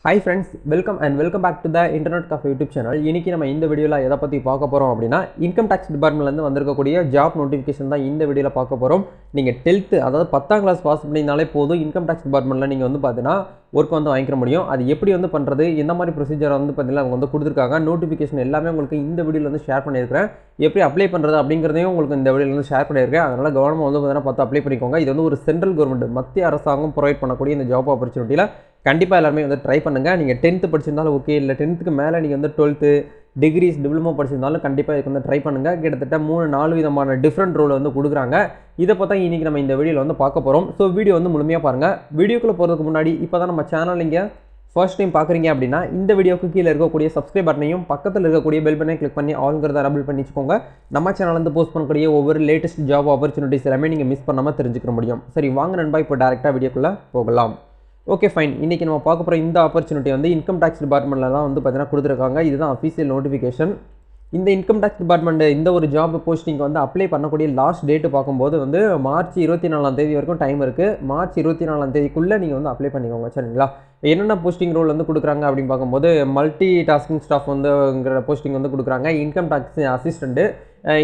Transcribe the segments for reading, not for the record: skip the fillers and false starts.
Hi friends, welcome back to the Internet Cafe YouTube channel. இன்னைக்கு நம்ம இந்த வீடியோல எதை பத்தி பார்க்க போறோம் அப்படினா இன்கம் டாக்ஸ் டிபார்ட்மென்ட்ல இருந்து வந்திருக்கக்கூடிய ஜாப் நோட்டிஃபிகேஷன் தான் இந்த வீடியோல பார்க்க போறோம். நீங்க 10th அதாவது 10ஆம் கிளாஸ் பாஸ் பண்ணினாலே போதும் இன்கம் டாக்ஸ் டிபார்ட்மென்ட்ல நீங்க வந்து பாத்தீனா வர்க் வந்து வாங்கிக்க முடியும். அது எப்படி வந்து பண்றது, என்ன மாதிரி ப்ரொசீஜர் வந்து பாத்தீங்கன்னா அவங்க வந்து கொடுத்திருக்காங்க. நோட்டிஃபிகேஷன் எல்லாமே உங்களுக்கு இந்த வீடியோல வந்து ஷேர் பண்ணியிருக்கேன். எப்படி அப்ளை பண்றது அப்படிங்கறதையும் உங்களுக்கு இந்த வீடியோல வந்து ஷேர் பண்ணியிருக்கேன். அதனால கவனமா வந்து பாத்தீங்கன்னா பார்த்து அப்ளை பண்ணிக்கோங்க. இது வந்து ஒரு சென்ட்ரல் கவர்மெண்ட் மத்திய அரசாங்கம் ப்ரொவைட் பண்ணக்கூடிய இந்த ஜாப் ஆப்பர்சூனிட்டில கண்டிப்பா எல்லாரும் வந்து ட்ரை பண்ணுங்க. நீங்க 10th படிச்சிருந்தாலும் ஓகே, இல்ல 10th மேல நீங்க வந்து 12th டிகிரிஸ் டிப்ளமோ படிச்சிருந்தாலும் கண்டிப்பா இதுக்கு வந்து ட்ரை பண்ணுங்க. கிட்டத்தட்ட 3-4 விதமான டிஃபரண்ட் ரோல் வந்து கொடுக்குறாங்க. இத பத்தி இன்னைக்கு நம்ம இந்த வீடியோல வந்து பார்க்க போறோம். சோ வீடியோ வந்து முழுமையா பாருங்க. வீடியோக்குள்ள போறதுக்கு முன்னாடி இப்போதான் நம்ம சேனல் நீங்க ஃபர்ஸ்ட் டைம் பார்க்குறீங்க அப்படின்னா இந்த வீடியோக்கு கீழே இருக்கக்கூடிய சப்ஸ்கிரைப் பட்டனையும் பக்கத்தில் இருக்கக்கூடிய பெல் பட்டனை கிளிக் பண்ணி ஆல்ங்கிறத எனேபிள் பண்ணி வச்சுக்கோங்க. நம்ம சேனல் வந்து போஸ்ட் பண்ணக்கூடிய ஒவ்வொரு லேட்டஸ்ட் ஜாப் ஆப்பர்ச்சுனிட்டிஸ் எல்லாமே நீங்கள் மிஸ் பண்ணாமல் தெரிஞ்சுக்க முடியும். சரி வாங்க நண்பா, இப்போ டேரெக்டாக வீடியோக்குள்ளே போகலாம். Okay fine. இன்றைக்கி நம்ம பார்க்க போகிற இந்த ஆப்பர்ச்சுனிட்டி வந்து இன்கம் டேக்ஸ் டிபார்ட்மெண்ட்டில் தான் வந்து பார்த்தீங்கன்னா கொடுத்துருக்காங்க. இதுதான் அஃபீஷியல் நோட்டிஃபிகேஷன். இந்த இன்கம் டேக்ஸ் டிபார்ட்மெண்ட் இந்த ஒரு ஜாப் போஸ்டிங் வந்து அப்ளை பண்ணக்கூடிய லாஸ்ட் டேட்டு பார்க்கும்போது வந்து மார்ச் 24ஆம் தேதி வரைக்கும் டைம் இருக்குது. மார்ச் 24ஆம் தேதிக்குள்ளே நீங்கள் வந்து அப்ளை பண்ணிக்கோங்க. சரிங்களா? என்னென்ன போஸ்டிங் ரோல் வந்து கொடுக்குறாங்க அப்படின்னு பார்க்கும்போது மல்டி டாஸ்கிங் ஸ்டாஃப் வந்துங்கிற போஸ்டிங் வந்து கொடுக்குறாங்க. Income tax assistant,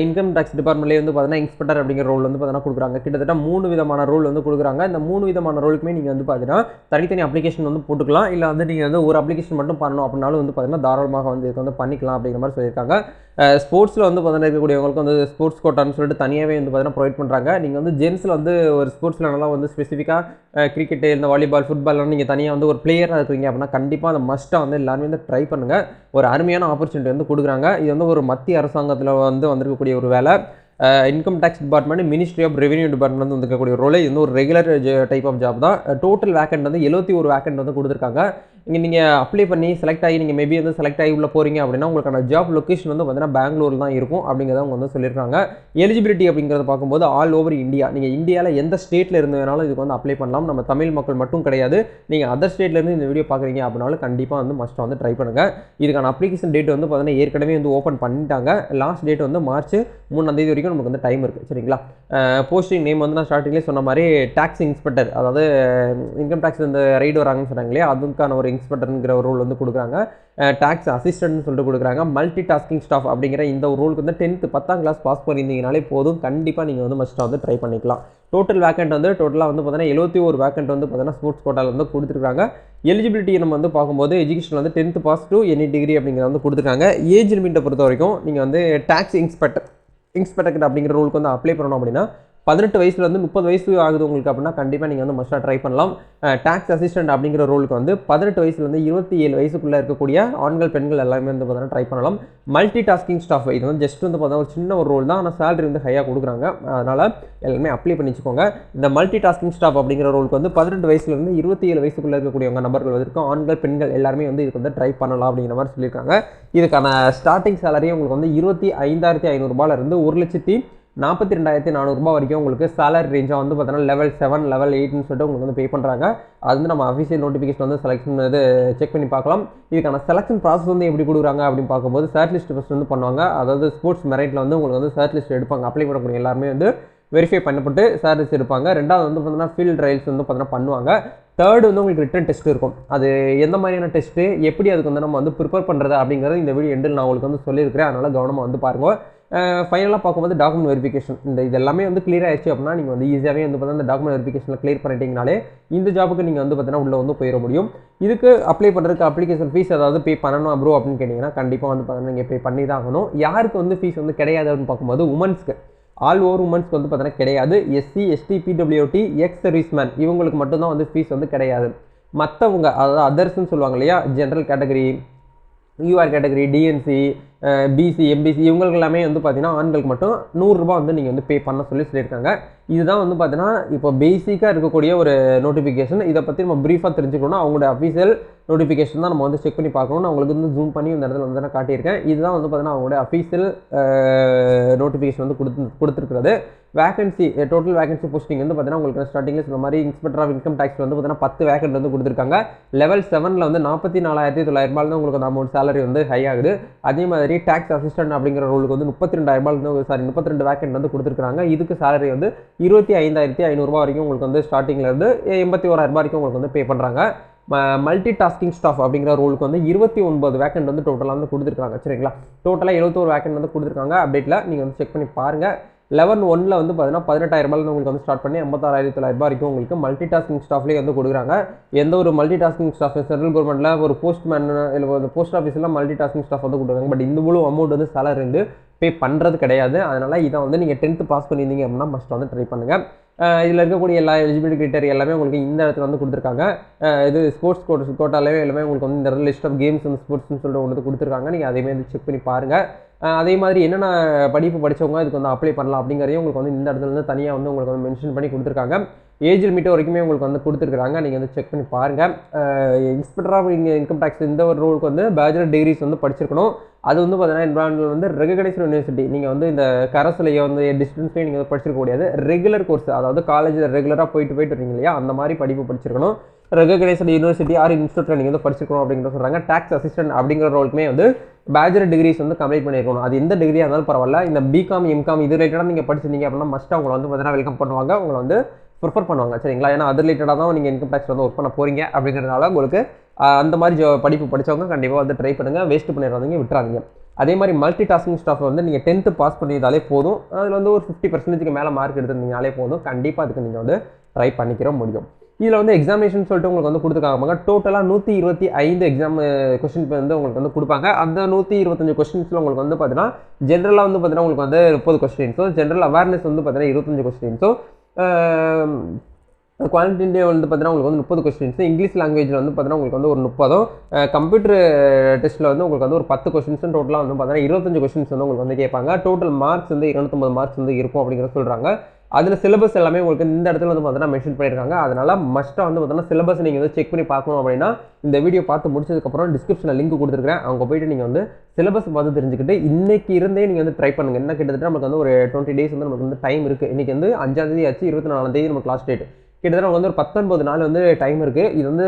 income tax டிபார்ட்மெண்ட்லேயே வந்து பார்த்தீங்கன்னா இன்ஸ்பெக்டர் அப்படிங்கிற ரோல் வந்து பார்த்தீங்கன்னா கொடுக்குறாங்க. கிட்டத்தட்ட 3 விதமான ரோல் வந்து கொடுக்குறாங்க. இந்த 3 விதமான ரோலுக்குமே நீங்கள் வந்து பார்த்தீங்கன்னா தனித்தனி அப்ளிகேஷன் வந்து போட்டுக்கலாம். இல்லை வந்து நீங்கள் வந்து ஒரு அப்ளிகேஷன் மட்டும் பண்ணணும் அப்படின்னாலும் வந்து பார்த்தீங்கன்னா தாராளமாக வந்து இதுக்கு வந்து பண்ணிக்கலாம் அப்படிங்கிற மாதிரி சொல்லியிருக்காங்க. ஸ்போர்ட்ஸில் வந்து பார்த்தீங்கன்னா இருக்கக்கூடியவங்களுக்கு வந்து ஸ்போர்ட்ஸ் கோட்டான்னு சொல்லிட்டு தனியாகவே வந்து பார்த்தீங்கன்னா ப்ரொவைட் பண்ணுறாங்க. நீங்கள் வந்து ஜென்ஸில் வந்து ஒரு ஸ்போர்ட்ஸில் நல்லா வந்து ஸ்பெசிஃபிக்காக கிரிக்கெட்டு, இந்த வாலிபால், ஃபுட்பால்லாம் நீங்கள் தனியாக வந்து ஒரு பிளேயராக இருக்கீங்க அப்படின்னா கண்டிப்பாக அந்த மஸ்ட்டாக வந்து எல்லாருமே வந்து ட்ரை பண்ணுங்கள். ஒரு அருமையான ஆப்பர்ச்சுனிட்டி வந்து கொடுக்குறாங்க. இது வந்து ஒரு மத்திய அரசாங்கத்தில் வந்து வந்திருக்கக்கூடிய ஒரு வேலை. Income tax department, ministry of revenue department வந்து இருக்கக்கூடிய ரோல். இது வந்து ஒரு ரெகுலர் டைப் ஆஃப் ஜாப் தான். டோட்டல் வேக்கண்ட் வந்து 71 வேக்கண்ட் வந்து கொடுத்துருக்காங்க. இங்கே நீங்கள் அப்ளை பண்ணி செலக்ட் ஆகி நீங்கள் மேபி வந்து செலக்ட் ஆகி உள்ள போகிறீங்க அப்படின்னா உங்களுக்கான ஜாப் லொக்கேஷன் வந்து பார்த்தீங்கன்னா பெங்களூர் தான் இருக்கும் அப்படிங்கிறத அவங்க வந்து சொல்லியிருக்காங்க. எலிஜிபிலிட்டி அப்படிங்கிறத பார்க்கும்போது ஆல் ஓவர் இந்தியா, நீங்கள் இந்தியாவில் எந்த ஸ்டேட்டில் இருந்து வேணாலும் இதுக்கு வந்து அப்ளை பண்ணலாம். நம்ம தமிழ் மக்கள் மட்டும் கிடையாது. நீங்கள் அதர் ஸ்டேட்லேருந்து இந்த வீடியோ பார்க்குறீங்க அப்படின்னாலும் கண்டிப்பாக வந்து மஸ்ட்டாக வந்து ட்ரை பண்ணுங்கள். இதுக்கான அப்ளிகேஷன் டேட் வந்து பார்த்தீங்கன்னா ஏற்கனவே வந்து ஓப்பன் பண்ணிட்டாங்க. லாஸ்ட் டேட் வந்து மார்ச் 3ஆம் தேதி வரைக்கும் நமக்கு வந்து டைம் இருக்குது. சரிங்களா? போஸ்டிங் நேம் வந்து நான் ஸ்டார்டிங்லேயே சொன்ன மாதிரி டாக்ஸ் இன்ஸ்பெக்டர், அதாவது இன்கம் டேக்ஸ் இந்த ரைடு வராங்கன்னு சொன்னாங்களே அதுக்கான ஒரு இன்ஸ்பெக்டருங்கிற ஒரு ரோல் வந்து கொடுக்குறாங்க. டாக்ஸ் அசிஸ்டன்ட்னு சொல்லிட்டு கொடுக்குறாங்க. மல்டி டாஸ்கிங் ஸ்டாஃப் அப்படிங்கிற இந்த ஒரு ரோலுக்கு வந்து 10th 10ஆம் கிளாஸ் பாஸ் பண்ணியிருந்தீங்கனாலே போதும். கண்டிப்பாக நீங்கள் வந்து மஸ்ட்டாக வந்து ட்ரை பண்ணிக்கலாம். டோட்டல் வேக்கண்ட் வந்து டோட்டலாக வந்து பார்த்தீங்கன்னா 71 வேக்கண்ட் வந்து பார்த்தீங்கன்னா ஸ்போர்ட்ஸ் கோட்டாவில் வந்து கொடுத்துருக்காங்க. எலிஜிபிலிட்டி நம்ம வந்து பார்க்கும்போது எஜுகேஷன் வந்து 10th pass to any degree அப்படிங்கிறத வந்து கொடுத்துருக்காங்க. ஏஜ் லிமிட்டை பொறுத்த வரைக்கும் நீங்கள் வந்து டாக்ஸ் இன்ஸ்பெக்டர் அப்படிங்கிற ரோலுக்கு வந்து அப்ளை பண்ணணும் அப்படின்னா 18 வயசுலேருந்து 30 வயசு ஆகுது உங்களுக்கு அப்படின்னா கண்டிப்பாக நீங்கள் வந்து மஸ்ட்டாக ட்ரை பண்ணலாம். டாக்ஸ் அசிஸ்டன்ட் அப்படிங்கிற ரோலுக்கு வந்து 18 வயசுலேருந்து 27 வயசுக்குள்ளே இருக்கக்கூடிய ஆண்கள் பெண்கள் எல்லாமே வந்து பார்த்தீங்கன்னா ட்ரை பண்ணலாம். மல்டி டாஸ்கிங் ஸ்டாஃப் இது வந்து ஜஸ்ட் வந்து பார்த்தீங்கன்னா ஒரு சின்ன ஒரு ரோல் தான், ஆனால் சேலரி வந்து ஹையாக கொடுக்குறாங்க. அதனால் எல்லாமே அப்ளை பண்ணிச்சுக்கோங்க. இந்த மல்டி டாஸ்கிங் ஸ்டாஃப் அப்படிங்கிற ரோலுக்கு வந்து 18 வயசுலேருந்து 27 வயசுக்குள்ளே இருக்கக்கூடியவங்க நபர்கள் வந்திருக்கும். ஆண்கள் பெண்கள் எல்லாருமே வந்து இதுக்கு வந்து ட்ரை பண்ணலாம் அப்படிங்கிற மாதிரி சொல்லியிருக்காங்க. இதுக்கான ஸ்டார்டிங் சேலரி உங்களுக்கு வந்து 25,500 ரூபாயிலிருந்து 1,42,400 வரைக்கும் உங்களுக்கு சேலரி ரேஞ்சாக வந்து பார்த்தீங்கன்னா லெவல் 7 லெவல் 8ன்னு சொல்லிட்டு உங்களுக்கு வந்து பே பண்ணுறாங்க. அது வந்து நம்ம அஃபிஷியல் நோட்டிஃபிகேஷன் வந்து செலக்ஷன் இது செக் பண்ணி பார்க்கலாம். இதுக்கான செலக்ஷன் ப்ராசஸ் வந்து எப்படி கொடுக்குறாங்க அப்படின்னு பார்க்கும்போது ஷார்ட் லிஸ்ட் ஃபஸ்ட் வந்து பண்ணுவாங்க. அதாவது ஸ்போர்ட்ஸ் மெரிட்டில் வந்து உங்களுக்கு வந்து ஷார்ட் லிஸ்ட் எடுப்பாங்க. அப்ளை பண்ணக்கூடிய எல்லாருமே வந்து வெரிஃபை பண்ணப்பட்டு ஷார்ட் லிஸ்ட் எடுப்பாங்க. ரெண்டாவது வந்து பார்த்தீங்கன்னா ஃபீல்ட் ட்ரையல்ஸ் வந்து பார்த்தீங்கன்னா பண்ணுவாங்க. தேர்டு வந்து உங்களுக்கு ரிட்டன் டெஸ்ட் இருக்கும். அது எந்த மாதிரியான டெஸ்ட்டு, எப்படி அதுக்கு வந்து நம்ம வந்து ப்ரிப்பேர் பண்ணுறது அப்படிங்கிறது இந்த வீடியோ எண்டில் நான் உங்களுக்கு வந்து சொல்லியிருக்கிறேன். அதனால் கவனமாக வந்து பாருங்கள். ஃபைனலாக பார்க்கும்போது டாக்குமெண்ட் வெரிஃபிகேஷன் இது எல்லாமே வந்து கிளியர் ஆயிடுச்சு அப்படின்னா நீங்கள் வந்து ஈஸியாகவே வந்து பார்த்தீங்கன்னா இந்த டாக்குமெண்ட் வெரிஃபிகேஷனில் கிளியர் பண்ணிட்டீங்கனாலே இந்த ஜாப்புக்கு நீங்கள் வந்து பார்த்தீங்கன்னா உள்ளே வந்து போயிட முடியும். இதுக்கு அப்ளை பண்ணுறதுக்கு அப்ளிகேஷன் ஃபீஸ் ஏதாவது பே பண்ணணும் ப்ரோ அப்படின்னு கேட்டிங்கன்னா கண்டிப்பாக வந்து பார்த்தீங்கன்னா நீங்கள் பே பண்ணி தான் ஆகணும். யாருக்கு வந்து ஃபீஸ் வந்து கிடையாது அப்படின்னு பார்க்கும்போது உமன்ஸ்க்கு, ஆல் ஓவர் உமன்ஸ்க்கு வந்து பார்த்தீங்கன்னா கிடையாது. SC ST PWD ex serviceman இவங்களுக்கு மட்டும்தான் வந்து ஃபீஸ் வந்து கிடையாது. மற்றவங்க அதாவது அதர்ஸ்ன்னு சொல்லுவாங்க இல்லையா, general category, UR category, DNC, BC, MBC இவங்களுக்கு எல்லாமே வந்து பார்த்தீங்கன்னா ஆண்களுக்கு மட்டும் 100 ரூபா வந்து நீங்கள் வந்து பே பண்ண சொல்லியிருக்காங்க. இதுதான் வந்து பார்த்தீங்கன்னா இப்போ பேசிக்காக இருக்கக்கூடிய ஒரு நோட்டிஃபிகேஷன். இதை பற்றி நம்ம ப்ரீஃபாக தெரிஞ்சுக்கணும்னா அவங்களோட அஃபீஷியல் நோட்டிஃபிகேஷன் தான் நம்ம வந்து செக் பண்ணி பார்க்கணும். நான் உங்களுக்கு வந்து ஜூம் பண்ணி இந்த இடத்துல வந்து நான் காட்டியிருக்கேன். இதுதான் வந்து பார்த்தீங்கன்னா அவங்களோட அஃபீஷியல் நோட்டிஃபிகேஷன் வந்து கொடுத்துருக்கிறது. வேகன்சி டோட்டல் வேகன்சி போஸ்டிங் வந்து பார்த்தீங்கன்னா உங்களுக்கு ஸ்டார்டிங்கில் சொன்ன மாதிரி இன்ஸ்பெக்டர் ஆஃப் இன்கம் டேக்ஸ் வந்து பார்த்தீங்கன்னா 10 வேகன்ட் வந்து கொடுத்துருக்காங்க. லெவல் 7ல் வந்து 44,900 தான் உங்களுக்கு அந்த அமௌண்ட் சேலரி வந்து ஹை ஆகுது. அதே மாதிரி டாக்ஸ் அசிஸ்டன்ட் அப்படிங்கிற ரோலுக்கு வந்து 32 வேகன்ட் வந்து கொடுத்துருக்காங்க. இதுக்கு சேலரி வந்து 25,500 ரூபா வரைக்கும் உங்களுக்கு வந்து ஸ்டார்டிங்லேருந்து 81,000 ரூபா வரைக்கும் உங்களுக்கு வந்து பே பண்ணுறாங்க. மல்டி டாஸ்கிங் ஸ்டாஃப் அப்படிங்கிற ரோலுக்கு வந்து 29 வேக்கண்ட் வந்து டோட்டலாக வந்து கொடுத்துருக்காங்க சரிங்களா. டோட்டலாக 71 வேக்கண்ட் வந்து கொடுத்துருக்காங்க. அப்டேட்டில் நீங்கள் வந்து செக் பண்ணி பாருங்கள். 11/1 வந்து பார்த்தீங்கன்னா 18,000 உங்களுக்கு வந்து ஸ்டார்ட் பண்ணி 86,900 வரைக்கும் உங்களுக்கு மல்டி டாஸ்கிங் ஸ்டாஃப்லேயே வந்து கொடுக்குறாங்க. எந்த ஒரு மல்டி டாஸ்கிங் ஸ்டாஃப் சென்ட்ரல் கவர்மெண்ட்டில் ஒரு போஸ்ட்மேன் இல்லை ஒரு போஸ்ட் ஆஃபீஸில் மல்டி டாஸ்கிங் ஸ்டாஃப் வந்து கொடுக்குறாங்க. பட் இந்த முழு அமௌண்ட் வந்து சேலரி வந்து பே பண்ணுறது கிடையாது. அதனால் இதை வந்து நீங்கள் 10th பாஸ் பண்ணியிருந்தீங்க அப்படின்னா மஸ்ட் வந்து ட்ரை பண்ணுங்கள். இதில் இருக்கக்கூடிய எல்லா எலிஜிபிலிட்டி கிரைட்டீரியா எல்லாமே உங்களுக்கு இந்த இடத்துல வந்து கொடுத்துருக்காங்க. இது ஸ்போர்ட்ஸ் கோட்டாலே எல்லாமே உங்களுக்கு வந்து இந்த இடத்துல லிஸ்ட் ஆஃப் கேம்ஸ் அண்ட் ஸ்போர்ட்ஸ்னு சொல்லிட்டு ஒன்று கொடுத்துருக்காங்க. நீங்கள் அதேமாதிரி வந்து செக் பண்ணி பாருங்கள். அதே மாதிரி என்னென்ன படிப்பு படித்தவங்க இதுக்கு வந்து அப்ளை பண்ணலாம் அப்படிங்கிறதையும் உங்களுக்கு வந்து இந்த இடத்துல வந்து தனியாக வந்து உங்களுக்கு வந்து மென்ஷன் பண்ணி கொடுத்துருக்காங்க. ஏஜ் லிமிட் வரைக்குமே உங்களுக்கு வந்து கொடுத்துருக்காங்க. நீங்கள் வந்து செக் பண்ணி பாருங்கள். இன்ஸ்பெக்டர் ஆஃப் இன்கம் டேக்ஸ் இந்த ஒரு ரோலுக்கு வந்து பேச்சுலர் டிகிரிஸ் வந்து படிச்சிருக்கணும். அது வந்து பார்த்தீங்கன்னா என்வரான்மெண்ட் வந்து ரெகனைஸ்ட் யூனிவர்சிட்டி. நீங்கள் வந்து இந்த கரஸ்லையோ வந்து டிஸ்டன்ஸ்லேயே நீங்கள் வந்து படிச்சிருக்க முடியாது. ரெகுலர் கோர்ஸ், அதாவது காலேஜில் ரெகுலராக போயிட்டு வரீங்க இல்லையா, அந்த மாதிரி படிப்பு படிச்சிருக்கணும். ரெகனைஸ்ட் யூனிவர்சிட்டி ஆர் இன்ஸ்டியூட்டில் நீங்கள் வந்து படிச்சிருக்கணும் அப்படிங்கிற சொல்கிறாங்க. டேக்ஸ் அசிஸ்டன்ட் அப்படிங்கிற ரோலுக்குமே வந்து பேச்சுலர் டிகிரிஸ் வந்து கம்ப்ளீட் பண்ணியிருக்கணும். அது எந்த டிகிரியாக இருந்தாலும் பரவாயில்ல. இந்த பிகாம் எம்காம் இது ரிலேட்டடாக நீங்கள் படிச்சிருந்தீங்க அப்படின்னா மஸ்ட்டாக உங்களை வந்து பார்த்தீங்கன்னா வெல்கம் பண்ணுவாங்க, உங்களை வந்து ப்ரிஃபர் பண்ணுவாங்க சரிங்களா. ஏன்னா அது ரிலேட்டடாக தான் நீங்கள் இன்கம் டேக்ஸ் வந்து ஒர்க் பண்ண போகிறீங்க அப்படிங்கிறதுனால உங்களுக்கு அந்த மாதிரி படிப்பு படித்தவங்க கண்டிப்பாக வந்து ட்ரை பண்ணுங்கள். வேஸ்ட் பண்ணிடுறாதீங்க, விட்டுறாதீங்க. அதே மாதிரி மல்டி டாஸ்கிங் ஸ்டாஃப் வந்து நீங்கள் 10th பாஸ் பண்ணியிருந்தாலே போதும். அதில் வந்து ஒரு 50% மேலே மார்க் எடுத்துருந்தீங்கனாலே போதும். கண்டிப்பாக அதுக்கு நீங்கள் வந்து ட்ரை பண்ணிக்கிற முடியும். இதில் வந்து எக்ஸாமினேஷன் சொல்லிட்டு உங்களுக்கு வந்து கொடுத்துருக்காங்க. டோட்டலாக 125 எக்ஸாம் கொஸ்டின் வந்து உங்களுக்கு வந்து கொடுப்பாங்க. அந்த 125 கொஸ்டின்ஸில் உங்களுக்கு வந்து பார்த்தீங்கன்னா ஜென்ரலாக வந்து பார்த்தீங்கன்னா உங்களுக்கு வந்து 30 கொஸ்டின்ஸோ, ஜென்ரல் அவேர்னஸ் வந்து பார்த்தீங்கன்னா 25 கொஸ்டின்ஸோ, குவாலிட்டி வந்து பார்த்தீங்கன்னா உங்களுக்கு வந்து 30 கொஸ்டின்ஸ், இங்கிலீஷ் லாங்குவேஜில் வந்து பார்த்தீங்கன்னா உங்களுக்கு வந்து ஒரு 30, கம்ப்யூட்டர் டெஸ்ட்டில் வந்து உங்களுக்கு வந்து ஒரு 10 கொஸ்டின்ஸ், டோட்டலாக வந்து பார்த்தீங்கன்னா 25 கொஸ்டின்ஸ் வந்து உங்களுக்கு வந்து கேட்பாங்க. டோட்டல் மார்க்ஸ் வந்து 250 மார்க்ஸ் வந்து இருக்கும் அப்படிங்கிறத சொல்கிறாங்க. அதில் சிலபஸ் எல்லாமே உங்களுக்கு இந்த இடத்துல வந்து பார்த்தீங்கன்னா மென்ஷன் பண்ணியிருக்காங்க. அதனால் மஸ்ட்டாக வந்து பார்த்தீங்கன்னா சிலபஸ் நீங்கள் வந்து செக் பண்ணி பார்க்கணும் அப்படின்னா இந்த வீடியோ பார்த்து முடிச்சதுக்கப்புறம் டிஸ்கிரிப்ஷனில் லிங்க் கொடுத்துருக்கேன். அவங்க போய்ட்டு நீங்கள் வந்து சிலபஸ் பார்த்து தெரிஞ்சுக்கிட்டு இன்றைக்கி இருந்தே நீங்கள் வந்து ட்ரை பண்ணுங்கள். என்ன கிட்டத்தட்ட நமக்கு வந்து ஒரு 20 டேஸ் வந்து நமக்கு வந்து டைம் இருக்குது. இன்றைக்கி வந்து 5ஆம் தேதி ஆச்சு, 24ஆம் தேதி நமக்கு லாஸ்ட் டேட். கிட்டத்தட்ட வந்து ஒரு 19 நாள் வந்து டைம் இருக்குது. இது வந்து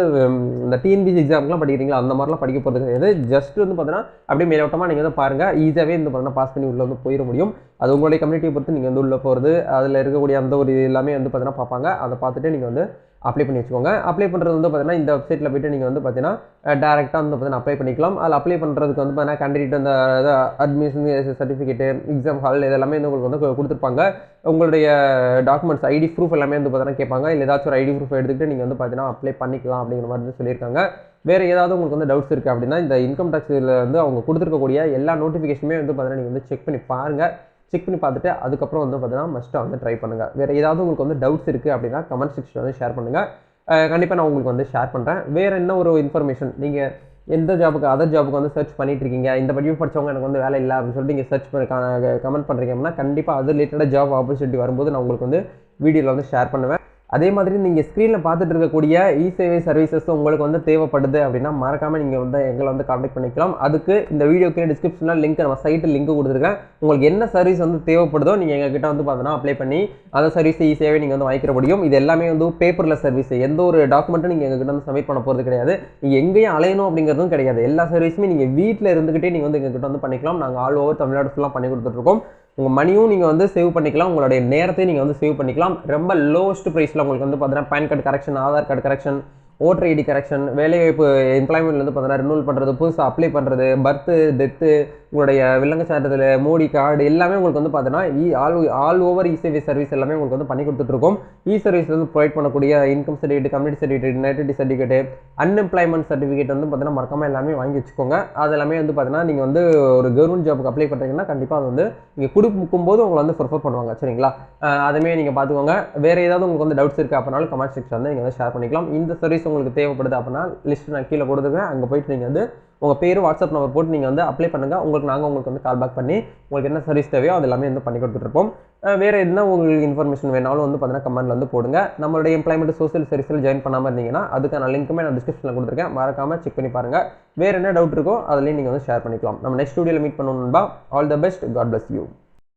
இந்த டிஎன்பிசி எக்ஸாம்லாம் படிக்கிறீங்களா அந்த மாதிரிலாம் படிக்க போகிறது கிடையாது. ஜஸ்ட் வந்து பார்த்தீங்கன்னா அப்படியே மேலோட்டமாக நீங்கள் வந்து பாருங்கள். ஈஸியாகவே வந்து பார்த்தீங்கன்னா பாஸ் பண்ணி உள்ளே வந்து போயிட முடியும். அது உங்களுடைய கம்யூனிட்டியை பொறுத்து நீங்கள் வந்து உள்ளே போகிறது, அதில் இருக்கக்கூடிய அந்த ஒரு எல்லாமே வந்து பார்த்தீங்கன்னா பார்ப்பாங்க. அதை பார்த்துட்டு நீங்கள் வந்து அப்ளை பண்ணி வச்சுக்கோங்க. அப்ளை பண்ணுறது வந்து பார்த்தீங்கன்னா இந்த வெப்சைட்டில் போய்ட்டு நீங்கள் வந்து பார்த்தீங்கன்னா டேரெக்டாக வந்து பார்த்தீங்கன்னா அப்ளை பண்ணிக்கலாம். அதில் அப்ளை பண்ணுறதுக்கு வந்து பார்த்தீங்கன்னா கேண்டிடேட் அந்த அட்மிஷன் சர்டிஃபிகேட்டு, எக்ஸாம் ஹால் இதெல்லாமே வந்து உங்களுக்கு வந்து கொடுத்துருப்பாங்க. உங்களுடைய டாக்குமெண்ட்ஸ் ஐடி ப்ரூஃப் எல்லாமே வந்து பார்த்தீங்கன்னா கேட்பாங்க. இல்லை ஏதாச்சும் ஒரு ஐடி ப்ரூஃப் எடுத்துக்கிட்டு நீங்கள் வந்து பார்த்தீங்கன்னா அப்ளை பண்ணிக்கலாம் அப்படிங்கிற மாதிரி வந்து சொல்லியிருக்காங்க. வேறு ஏதாவது உங்களுக்கு வந்து டவுட்ஸ் இருக்குது அப்படின்னா இந்த இன்கம் டேக்ஸில் வந்து அவங்க கொடுத்துருக்கக்கூடிய எல்லா நோட்டிஃபிகேஷனுமே வந்து பார்த்தீங்கன்னா நீங்கள் வந்து செக் பண்ணி பாருங்கள். செக் பண்ணி பார்த்துட்டு அதுக்கப்புறம் வந்து பார்த்தீங்கன்னா மஸ்ட்டாக வந்து ட்ரை பண்ணுங்கள். வேறு ஏதாவது உங்களுக்கு வந்து டவுட்ஸ் இருக்குது அப்படின்னா கமெண்ட் செக்ஷனில் வந்து ஷேர் பண்ணுங்கள். கண்டிப்பாக நான் உங்களுக்கு வந்து ஷேர் பண்ணுறேன். வேறு என்ன ஒரு இன்ஃபர்மேஷன் நீங்கள் எந்த ஜாபுக்கு அதர் ஜாபுக்கு வந்து சர்ச் பண்ணிட்டு இருக்கீங்க, இந்த படிப்பு படித்தவங்க எனக்கு வந்து வேலை இல்லை அப்படின்னு சொல்லிட்டு நீங்கள் சர்ச் பண்ணி கமெண்ட் பண்ணுறீங்க அப்படின்னா கண்டிப்பாக அது ரிலேட்டடாக ஜாப் ஆப்பர்ச்சுனிட்டி வரும்போது நான் உங்களுக்கு வந்து வீடியோவில் வந்து ஷேர் பண்ணுவேன். அதே மாதிரி நீங்கள் ஸ்க்ரீனில் பார்த்துட்டு இருக்கக்கூடிய இ-சேவை சர்வீசஸ் உங்களுக்கு வந்து தேவைப்படுது அப்படின்னா மறக்காமல் நீங்கள் வந்து எங்களை வந்து கான்டாக்ட் பண்ணிக்கலாம். அதுக்கு இந்த வீடியோக்கு டிஸ்கிரிப்ஷனில் லிங்க் நம்ம சைட்டு லிங்க் கொடுத்துருக்கேன். உங்களுக்கு என்ன சர்வீஸ் வந்து தேவைப்படுதோ நீங்கள் எங்ககிட்ட வந்து பார்த்தீங்கன்னா அப்ளை பண்ணி அந்த சர்வீஸ் இ-சேவை நீங்கள் வந்து வாங்கிக்கிற முடியும். இது எல்லாமே வந்து பேப்பர்லெஸ் சர்வீஸ். எந்த ஒரு டாக்குமெண்ட்டும் நீங்கள் எங்ககிட்ட வந்து சப்மிட் பண்ண போகிறது கிடையாது. நீங்கள் எங்கேயும் அலையணும் அப்படிங்கிறதும் கிடையாது. எல்லா சர்வீஸுமே நீங்கள் வீட்டில் இருந்துக்கிட்டே நீங்கள் வந்து எங்ககிட்ட வந்து பண்ணிக்கலாம். நாங்கள் ஆல் ஓவர் தமிழ்நாடு ஃபுல்லாக பண்ணி கொடுத்துட்ருக்கோம். உங்கள் மணியும் நீங்கள் வந்து சேவ் பண்ணிக்கலாம், உங்களுடைய நேரத்தையும் நீங்கள் வந்து சேவ் பண்ணிக்கலாம். ரொம்ப லோவஸ்ட் ப்ரைஸில் உங்களுக்கு வந்து பார்த்தீங்கன்னா PAN card correction, Aadhaar card correction, voter ID correction, வேலைவாய்ப்பு எம்ப்ளாய்மெண்ட் வந்து பார்த்தீங்கன்னா ரினூவல் பண்ணுறது, புதுசாக அப்ளை பண்ணுறது, பர்த்து, டெத்து, உங்களுடைய விலங்கு சான்றிதழ், மோடி கார்டு எல்லாமே உங்களுக்கு வந்து பார்த்தீங்கன்னா ஆல் ஓவர் இ-சேவை சர்வீஸ் எல்லாமே உங்களுக்கு வந்து பண்ணி கொடுத்துட்ருக்கோம். இ-சர்வீஸ் வந்து ப்ரொவைட் பண்ணக்கூடிய income certificate, community certificate, nativity certificate, unemployment certificate வந்து பார்த்தீங்கன்னா மறக்காமல் எல்லாமே வாங்கி வச்சுக்கோங்க. அது எல்லாமே வந்து பார்த்தீங்கன்னா நீங்கள் வந்து ஒரு கவர்மெண்ட் ஜாபுக்கு அப்ளை பண்ணுறீங்கன்னா கண்டிப்பாக அது வந்து நீங்கள் கொடுக்கும்போது உங்களை வந்து ப்ரிஃபர் பண்ணுவாங்க சரிங்களா. அதுமே நீங்கள் பார்த்துக்கோங்க. வேறு ஏதாவது உங்களுக்கு வந்து டவுட்ஸ் இருக்குது அப்படின்னாலும் கமெண்ட் செக்ஷன் வந்து நீங்கள் வந்து ஷேர் பண்ணிக்கலாம். இந்த சர்வீஸ் உங்களுக்கு தேவைப்படுது அப்படின்னா லிஸ்ட் நான் கீழே கொடுத்துருக்கேன். அங்கே போயிட்டு நீங்கள் வந்து உங்கள் பேர் வாட்ஸ்அப் நம்பர் போட்டு நீங்கள் வந்து அப்ளை பண்ணுங்கள். உங்களுக்கு வந்து கால் பேக் பண்ணி உங்களுக்கு என்ன சர்வீஸ் தேவையோ அது எல்லாமே வந்து பண்ணி கொடுத்துட்ருப்போம். வேறு என்ன உங்களுக்கு இன்ஃபர்மேஷன் வேணாலும் வந்து பார்த்தீங்கன்னா கமெண்ட்டில் வந்து போடுங்க. நம்மளுடைய எம்ப்ளாய்மெண்ட் சோஷியல் சர்வீஸில் ஜாயின் பண்ணாமல் இருந்தீங்கன்னா அதுக்கான லிங்க்குமே நான் டிஸ்கிரிப்ஷனில் கொடுத்துருக்கேன். மறக்காமல் செக் பண்ணி பாருங்கள். வேறு என்ன டவுட் இருக்கோ அதுலேயும் நீங்கள் வந்து ஷேர் பண்ணிக்கலாம். நம்ம நெக்ஸ்ட் வீடியோவில் மீட் பண்ணணும்பா. All the best. God bless you.